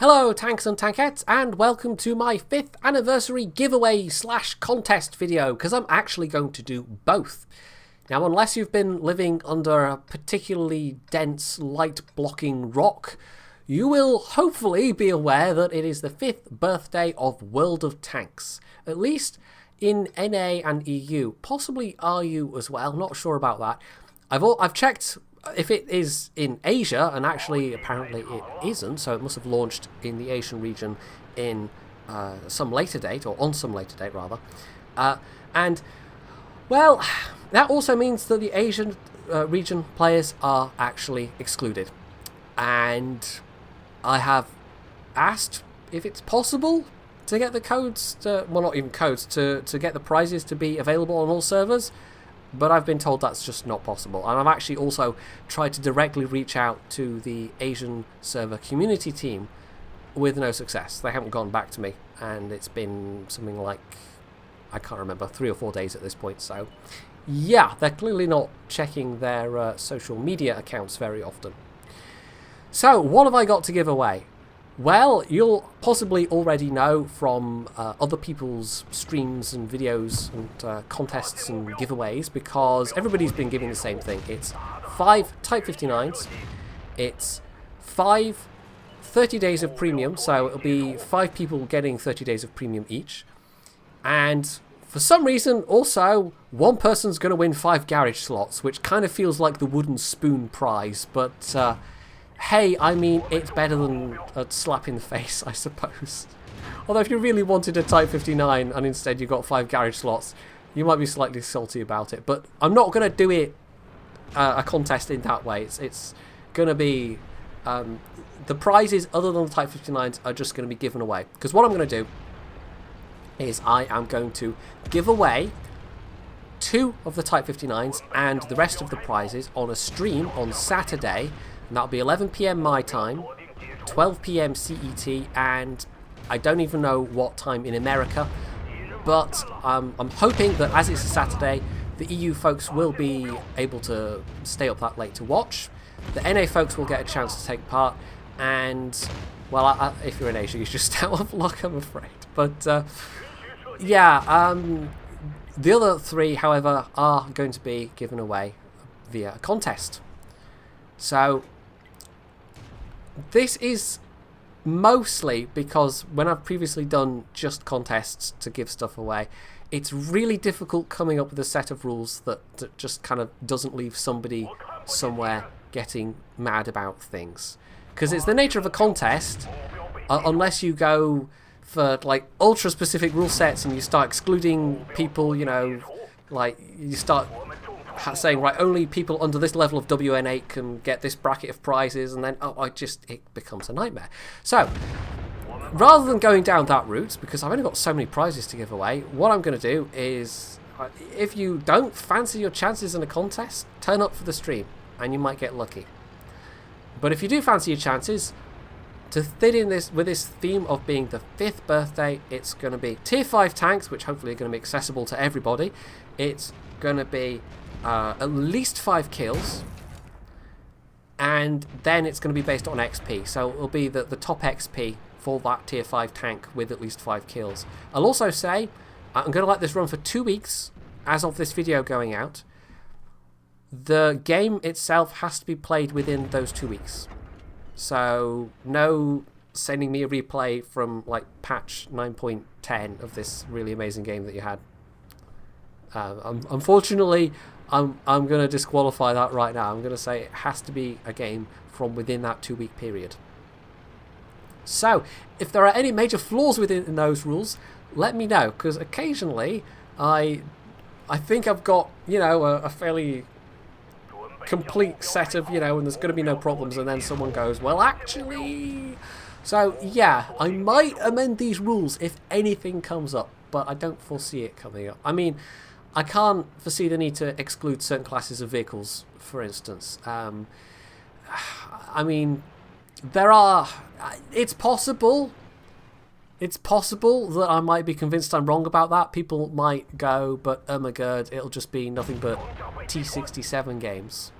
Hello tanks and tankettes, and welcome to my 5th anniversary giveaway / contest video, because I'm actually going to do both. Now, unless you've been living under a particularly dense light blocking rock, you will hopefully be aware that it is the 5th birthday of World of Tanks, at least in NA and EU, possibly RU as well, not sure about that. I've checked if it is in Asia, and actually apparently it isn't, so it must have launched in the Asian region in some later date, or on some later date rather. And, well, that also means that the Asian region players are actually excluded. And I have asked if it's possible to get the codes, well, not even codes, to get the prizes to be available on all servers. But I've been told that's just not possible. And I've actually also tried to directly reach out to the Asian server community team with no success. They haven't gone back to me, and it's been something like, I can't remember, 3 or 4 days at this point. So yeah, they're clearly not checking their social media accounts very often. So what have I got to give away? Well, you'll possibly already know from other people's streams and videos and contests and giveaways, because everybody's been giving the same thing. It's 5 Type 59s, it's 5 30 days of premium, so it'll be 5 people getting 30 days of premium each. And for some reason, also, one person's going to win 5 garage slots, which kind of feels like the wooden spoon prize, but hey, I mean, it's better than a slap in the face, I suppose. Although if you really wanted a Type 59 and instead you got 5 garage slots, you might be slightly salty about it. But I'm not going to do it a contest in that way. It's going to be the prizes other than the Type 59s are just going to be given away. Because what I'm going to do is I am going to give away 2 of the Type 59s and the rest of the prizes on a stream on Saturday. And that'll be 11 PM my time, 12 PM CET, and I don't even know what time in America. But I'm hoping that as it's a Saturday, the EU folks will be able to stay up that late to watch. The NA folks will get a chance to take part, and, well, if you're in Asia, you're just out of luck, I'm afraid. But, yeah, the other 3, however, are going to be given away via a contest. So this is mostly because when I've previously done just contests to give stuff away, it's really difficult coming up with a set of rules that just kind of doesn't leave somebody somewhere getting mad about things. Because it's the nature of a contest, unless you go for like ultra specific rule sets and you start excluding people, you know, like you start saying, right, only people under this level of WN8 can get this bracket of prizes, and then, it becomes a nightmare. So, rather than going down that route, because I've only got so many prizes to give away, what I'm going to do is, if you don't fancy your chances in a contest, turn up for the stream, and you might get lucky. But if you do fancy your chances, to fit in this with this theme of being the 5th birthday, it's going to be Tier 5 tanks, which hopefully are going to be accessible to everybody. It's going to be at least 5 kills, and then it's going to be based on XP, so it'll be the top XP for that Tier 5 tank with at least 5 kills. I'll also say I'm going to let this run for 2 weeks as of this video going out. The game itself has to be played within those 2 weeks, so no sending me a replay from like patch 9.10 of this really amazing game that you had. Unfortunately, I'm going to disqualify that right now. I'm going to say it has to be a game from within that 2-week period. So, if there are any major flaws within those rules, let me know, because occasionally I think I've got, you know, a fairly complete set of, you know, and there's going to be no problems, and then someone goes, well, actually. So, yeah, I might amend these rules if anything comes up, but I don't foresee it coming up. I mean, I can't foresee the need to exclude certain classes of vehicles, for instance. I mean, there are... It's possible that I might be convinced I'm wrong about that. People might go, but oh my god, it'll just be nothing but T67 games.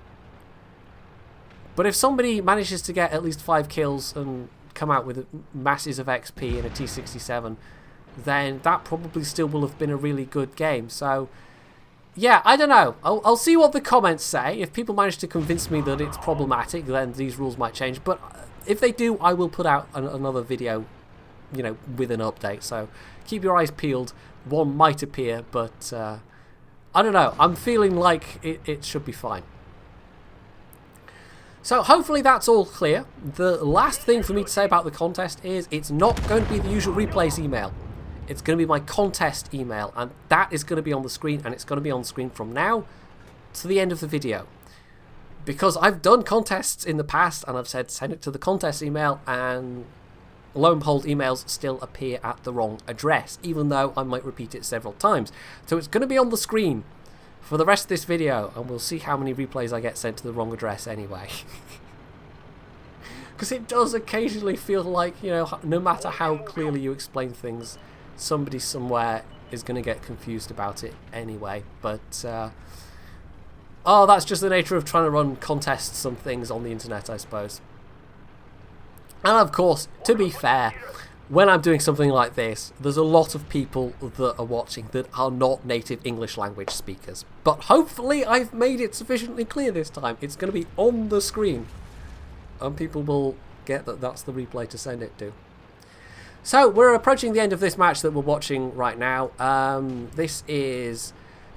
But if somebody manages to get at least 5 kills and come out with masses of XP in a T67, then that probably still will have been a really good game. So, yeah, I don't know. I'll see what the comments say. If people manage to convince me that it's problematic, then these rules might change. But if they do, I will put out another video, you know, with an update. So keep your eyes peeled. One might appear, but I don't know. I'm feeling like it should be fine. So hopefully that's all clear. The last thing for me to say about the contest is it's not going to be the usual replays email. It's going to be my contest email, and that is going to be on the screen, and it's going to be on the screen from now to the end of the video. Because I've done contests in the past, and I've said send it to the contest email, and lo and behold, emails still appear at the wrong address, even though I might repeat it several times. So it's going to be on the screen for the rest of this video, and we'll see how many replays I get sent to the wrong address anyway. Because it does occasionally feel like, you know, no matter how clearly you explain things, somebody somewhere is going to get confused about it anyway. But, oh, that's just the nature of trying to run contests and things on the internet, I suppose. And of course, to be fair, when I'm doing something like this, there's a lot of people that are watching that are not native English language speakers. But hopefully I've made it sufficiently clear this time. It's going to be on the screen, and people will get that that's the replay to send it to. So we're approaching the end of this match that we're watching right now. This is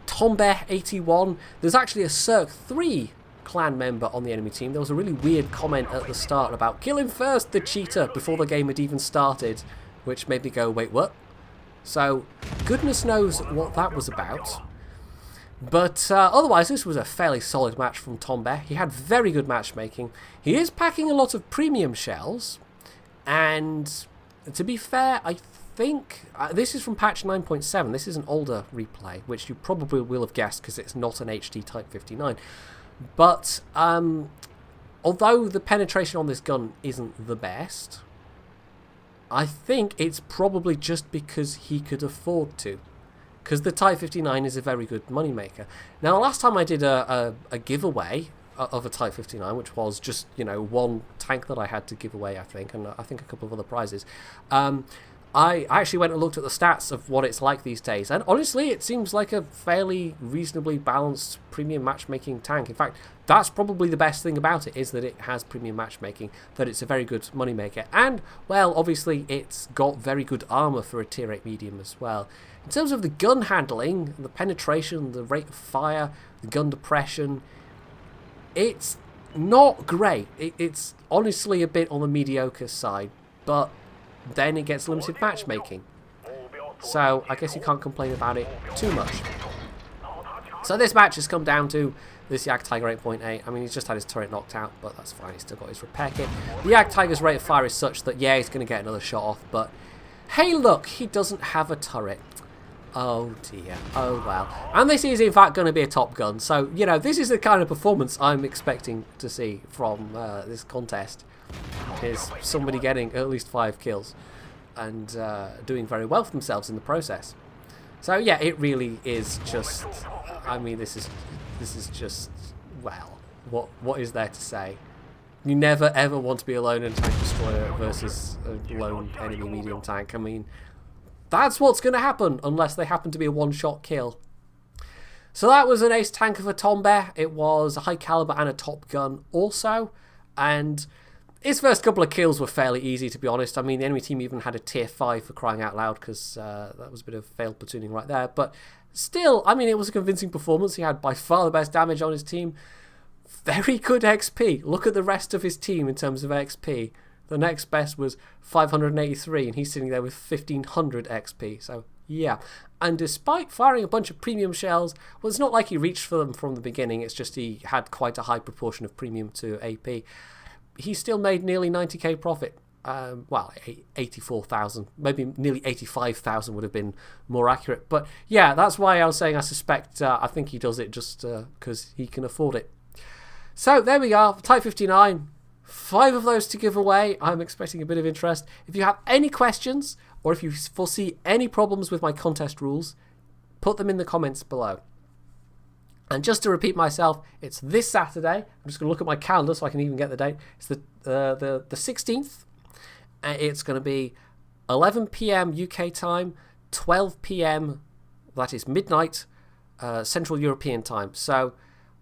Tombe81. There's actually a Cirque 3 clan member on the enemy team. There was a really weird comment at the start about kill him first, the cheater, before the game had even started, which made me go, wait, what? So goodness knows what that was about. But otherwise, this was a fairly solid match from Tombe. He had very good matchmaking. He is packing a lot of premium shells, and to be fair, I think this is from patch 9.7. This is an older replay, which you probably will have guessed because it's not an HD Type 59. But although the penetration on this gun isn't the best, I think it's probably just because he could afford to. Because the Type 59 is a very good moneymaker. Now, last time I did a giveaway of a Type 59, which was just, you know, one tank that I had to give away, I think, and I think a couple of other prizes. I actually went and looked at the stats of what it's like these days, and honestly, it seems like a fairly reasonably balanced premium matchmaking tank. In fact, that's probably the best thing about it, is that it has premium matchmaking, that it's a very good moneymaker, and, well, obviously, it's got very good armor for a tier 8 medium as well. In terms of the gun handling, the penetration, the rate of fire, the gun depression, it's not great. It's honestly a bit on the mediocre side, but then it gets limited matchmaking. So I guess you can't complain about it too much. So this match has come down to this Jagdtiger 8.8. I mean, he's just had his turret knocked out, but that's fine. He's still got his repair kit. The Jagdtiger's rate of fire is such that, yeah, he's going to get another shot off, but hey, look, he doesn't have a turret. Oh dear, oh well. And this is in fact going to be a top gun, so, you know, this is the kind of performance I'm expecting to see from this contest, is somebody getting at least 5 kills and doing very well for themselves in the process. So yeah, it really is just, I mean, this is just, well, what is there to say? You never ever want to be alone in a tank destroyer versus a lone enemy medium tank. I mean, that's what's going to happen unless they happen to be a one-shot kill. So that was an ace tank of a Tombe. It was a high caliber and a top gun also. And his first couple of kills were fairly easy, to be honest. I mean, the enemy team even had a tier 5 for crying out loud, because that was a bit of failed platooning right there. But still, I mean, it was a convincing performance. He had by far the best damage on his team. Very good XP. Look at the rest of his team in terms of XP. The next best was 583, and he's sitting there with 1500 XP. So, yeah. And despite firing a bunch of premium shells, well, it's not like he reached for them from the beginning. It's just he had quite a high proportion of premium to AP. He still made nearly 90k profit. Well, 84,000. Maybe nearly 85,000 would have been more accurate. But, yeah, that's why I was saying I suspect, I think he does it just because he can afford it. So, there we are. Type 59. 5 of those to give away. I'm expecting a bit of interest. If you have any questions, or if you foresee any problems with my contest rules, put them in the comments below. And just to repeat myself, it's this Saturday. I'm just going to look at my calendar so I can even get the date. It's the 16th It's going to be 11 p.m. UK time, 12 p.m. that is midnight Central European time. So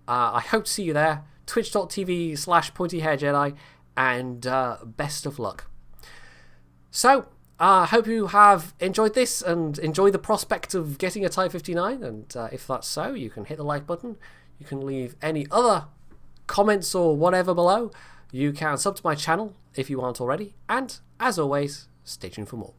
I hope to see you there. Twitch.tv/PointyHairedJedi, and best of luck. So I hope you have enjoyed this and enjoy the prospect of getting a Type 59. And if that's so, you can hit the like button. You can leave any other comments or whatever below. You can sub to my channel if you aren't already. And as always, stay tuned for more.